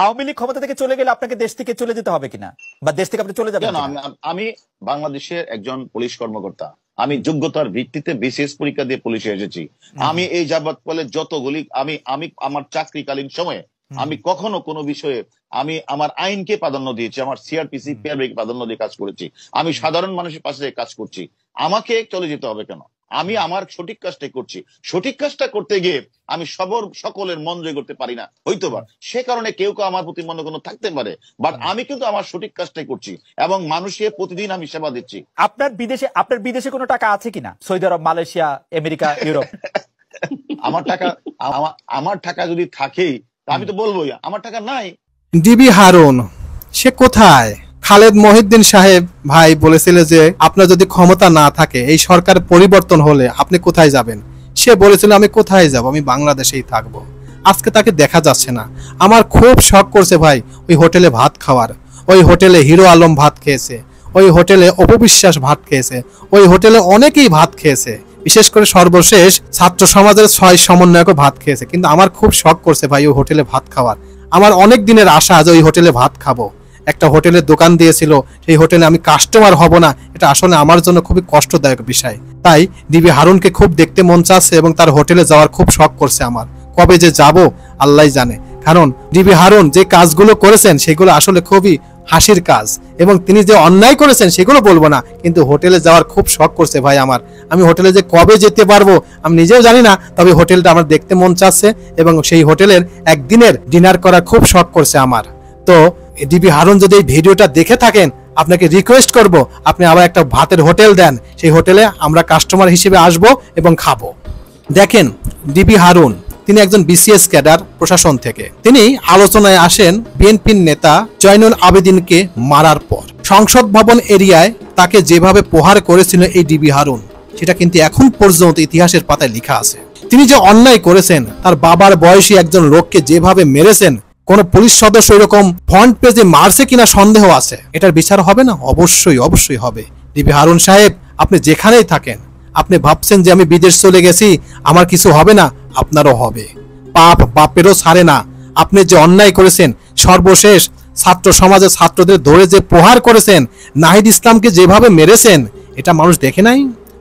আওয়ামী লীগ ক্ষমতা থেকে চলে গেলে আপনাকে দেশ থেকে চলে যেতে হবে কিনা, বা দেশ থেকে আপনি চলে যাবেন? আমি বাংলাদেশের একজন পুলিশ কর্মকর্তা, আমি যোগ্যতার ভিত্তিতে বিসিএস পরীক্ষা দিয়ে পুলিশে এসেছি। আমি এই যাবৎ ফলে যতগুলি আমি আমার চাকরিকালীন সময়ে আমি কখনো কোনো বিষয়ে আমি আমার আইনকে প্রাধান্য দিয়েছি, আমার সিআরপিসি পিআরবিকে প্রাধান্য দিয়ে কাজ করেছি। আমি সাধারণ মানুষের পাশে কাজ করছি। আমাকে চলে যেতে হবে কেন? আমি আমার সঠিক কাজটাই করছি। সঠিক কাজটা করতে গিয়ে আমি সকলের মন জয় করতে পারি না হয়তো বা, সে কারণে কেউ কেউ আমার প্রতি মনে কোনো থাকতে পারে, বাট আমি কিন্তু আমার সঠিক কাজটাই করছি এবং মানুষকে প্রতিদিন আমি সেবা দিচ্ছি। আপনার বিদেশে কোনো টাকা আছে কিনা? সৌদি আরব, মালয়েশিয়া, আমেরিকা, ইউরোপ? আমার টাকা যদি থাকেই আমি তো বলবোই আমার টাকা নাই। ডিবি হারুন সে কোথায়? খালেদ মহিউদ্দিন সাহেব ভাই বলেছিল যে আপনার যদি ক্ষমতা না থাকে, এই সরকার পরিবর্তন হলে আপনি কোথায় যাবেন? সে বলেছিল আমি কোথায় যাব, আমি বাংলাদেশেই থাকবো। আজকে তাকে দেখা যাচ্ছে না। আমার খুব শখ করছে ভাই ওই হোটেলে ভাত খাওয়ার। ওই হোটেলে হিরো আলম ভাত খেয়েছে, ওই হোটেলে অপবিশ্বাস ভাত খেয়েছে, ওই হোটেলে অনেকেই ভাত খেয়েছে, বিশেষ করে সর্বশেষ ছাত্র সমাজের 6 সমন্বয়কও ভাত খেয়েছে। কিন্তু আমার খুব শখ করছে ভাই ওই হোটেলে ভাত খাওয়ার। আমার অনেক দিনের আশা যে ওই হোটেলে ভাত খাবো। একটা হোটেলের দোকান দিয়েছিল, সেই হোটেলে আমি কাস্টমার হব না, এটা আসলে আমার জন্য খুবই কষ্টদায়ক বিষয়। তাই ডিবি হারুনকে খুব দেখতে মন চাচ্ছে এবং তার হোটেলে যাওয়ার খুব শখ করছে আমার। কবে যে যাব আল্লাহই জানে। কারণ ডিবি হারুন যে কাজগুলো করেছেন সেগুলো আসলে খুবই হাসির কাজ, এবং তিনি যে অন্যায় করেছেন সেগুলো বলবো না, কিন্তু হোটেলে যাওয়ার খুব শখ করছে ভাই আমার। আমি হোটেলে যে কবে যেতে পারবো আমি নিজেও জানি না, তবে হোটেলটা আমার দেখতে মন চাচ্ছে এবং সেই হোটেলের একদিনের ডিনার করার খুব শখ করছে আমার। তো ডিবি হারুন যদি এই ভিডিওটা দেখে থাকেন, আপনাকে রিকোয়েস্ট করব আপনি আবার একটা ভাতের হোটেল দেন, সেই হোটেলে আমরা কাস্টমার হিসেবে আসব এবং খাবো। দেখেন ডিবি হারুন তিনি একজন বিসিএস ক্যাডার প্রশাসন থেকে। তিনি আলোচনায় আসেন বিএনপির নেতা জয়নুল আবেদিনকে মারার পর। সংসদ ভবন এরিয়ায় তাকে যেভাবে প্রহার করেছিল এই ডিবি হারুন, সেটা কিন্তু এখন পর্যন্ত ইতিহাসের পাতায় লেখা আছে। তিনি যে অন্যায় করেছেন, তার বাবার বয়সী একজন লোককে যেভাবে মেরেছেন, কোন পুলিশ সদস্য এরকম ফ্রন্ট পেজে মারছে কিনা সন্দেহ আছে। এটার বিচার হবে না? অবশ্যই অবশ্যই হবে। ডিবি হারুন সাহেব আপনি যেখানেই থাকেন, আপনি ভাবছেন যে আমি বিদেশ চলে গেছি আমার কিছু হবে না, আপনারও হবে। পাপ বাপেরও ছাড়ে না। আপনি যে অন্যায় করেছেন, সর্বশেষ ছাত্র সমাজের ছাত্রদের ধরে যে প্রহার করেছেন, নাহিদ ইসলামকে যেভাবে মেরেছেন, এটা মানুষ দেখে নাই,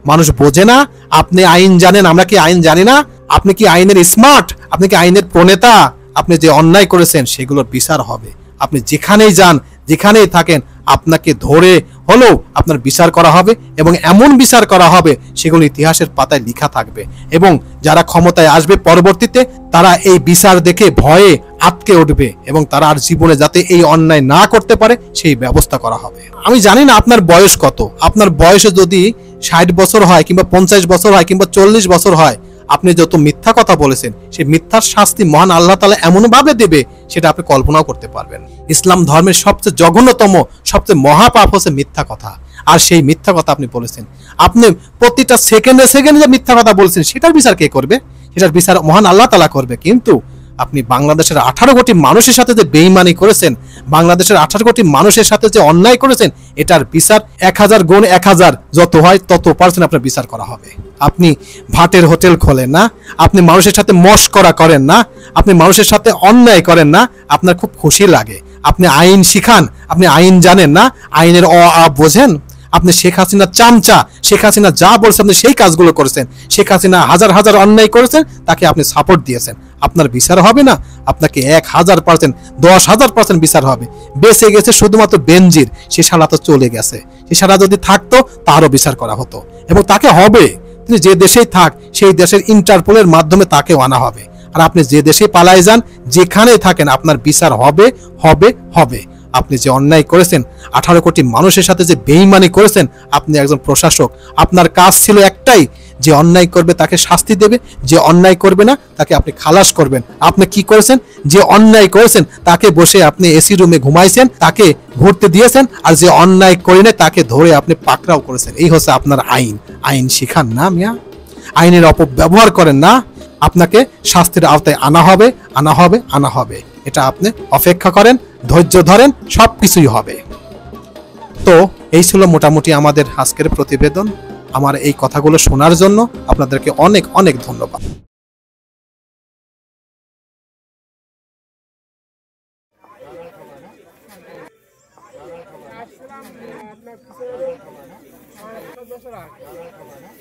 মানুষ বোঝে না। আপনি আইন জানেন, আমরা কি আইন জানি না? আপনি কি আইনের স্মার্ট? আপনি কি আইনের প্রণেতা? আপনি যে অন্যায় করেছেন সেগুলোর বিচার হবে। আপনি যেখানেই যান, যেখানেই থাকেন, আপনাকে ধরে হলেও আপনার বিচার করা হবে, এবং এমন বিচার করা হবে সেগুলো ইতিহাসের পাতায় লেখা থাকবে। এবং যারা ক্ষমতায় আসবে পরবর্তীতে, তারা এই বিচার দেখে ভয়ে আটকে উঠবে এবং তারা আর জীবনে যাতে এই অন্যায় না করতে পারে সেই ব্যবস্থা করা হবে। আমি জানি না আপনার বয়স কত। আপনার বয়সে যদি 60 বছর হয়, কিংবা 50 বছর হয়, কিংবা 40 বছর হয়, আপনি যত মিথ্যা কথা বলেছেন সেই মিথ্যার শাস্তি মহান আল্লাহ তাআলা এমন ভাবে দেবে সেটা আপনি কল্পনাও করতে পারবেন। ইসলাম ধর্মের সবচেয়ে জঘন্যতম, সবচেয়ে মহাপাপ হচ্ছে মিথ্যা কথা। আর সেই মিথ্যা কথা আপনি বলেছেন, আপনি প্রতিটা সেকেন্ডে সেকেন্ডে যে মিথ্যা কথা বলছেন সেটার বিচার কে করবে? সেটার বিচার মহান আল্লাহ তাআলা করবে। কিন্তু আপনি বাংলাদেশের 18 কোটি মানুষের সাথে যে বেঈমানি করেছেন, বাংলাদেশের 18 কোটি মানুষের সাথে যে অন্যায় করেছেন, এটার বিচার 1000 গুণ 1000 যত হয় তত পার্সেন্ট আপনার বিচার করা হবে। আপনি ভাটের হোটেল খোলেন না, আপনি মানুষের সাথে মশকরা করেন না, আপনি মানুষের সাথে অন্যায় করেন না, আপনার খুব খুশি লাগে। আপনি আইন শিখান, আপনি আইন জানেন না, আইনের বোঝেন। আপনি শেখ হাসিনা চামচা, শেখ হাসিনা যা বলছে আপনি সেই কাজগুলো করেছেন। শেখ হাসিনা হাজার হাজার অন্যায় করেছেন, তাকে আপনি সাপোর্ট দিয়েছেন। আপনার বিচার হবে না? আপনাকে 1000%, 10,000% বিচার হবে। বেঁচে গেছে শুধুমাত্র বেনজির, সে শালা তো চলে গেছে। সে শালা যদি থাকতো তারও বিচার করা হতো, এবং তাকে হবে। তিনি যে দেশেই থাক সেই দেশের ইন্টারপোলের মাধ্যমে তাকেও আনা হবে। আর আপনি যে দেশে পালায় যান, যেখানেই থাকেন, আপনার বিচার হবে হবে হবে। আপনি যে অন্যায় করেছেন, 18 কোটি মানুষের সাথে যে বেঈমানি করেছেন, আপনি একজন প্রশাসক, আপনার কাজ ছিল একটাই, যে অন্যায় করবে তাকে শাস্তি দেবে, যে অন্যায় করবে না তাকে আপনি খালাস করবেন। আপনি কি করেছেন? যে অন্যায় করেছেন তাকে বসে আপনি এসি রুমে ঘুমাইছেন, তাকে ঘুরতে দিয়েছেন, আর যে অন্যায় করে না তাকে ধরে আপনি পাকড়াও করেছেন। এই হচ্ছে আপনার আইন। আইন শিখান না মিয়া, আইনের অপব্যবহার করেন না। আপনাকে শাস্তির আওতায় আনা হবে, আনা হবে, আনা হবে। এটা আপনি অপেক্ষা করেন, ধৈর্য ধরেন, সবকিছুই হবে। তো এই ছিল মোটামুটি আমাদের আজকের প্রতিবেদন। আমার এই কথাগুলো শোনার জন্য আপনাদেরকে অনেক অনেক ধন্যবাদ। আপনার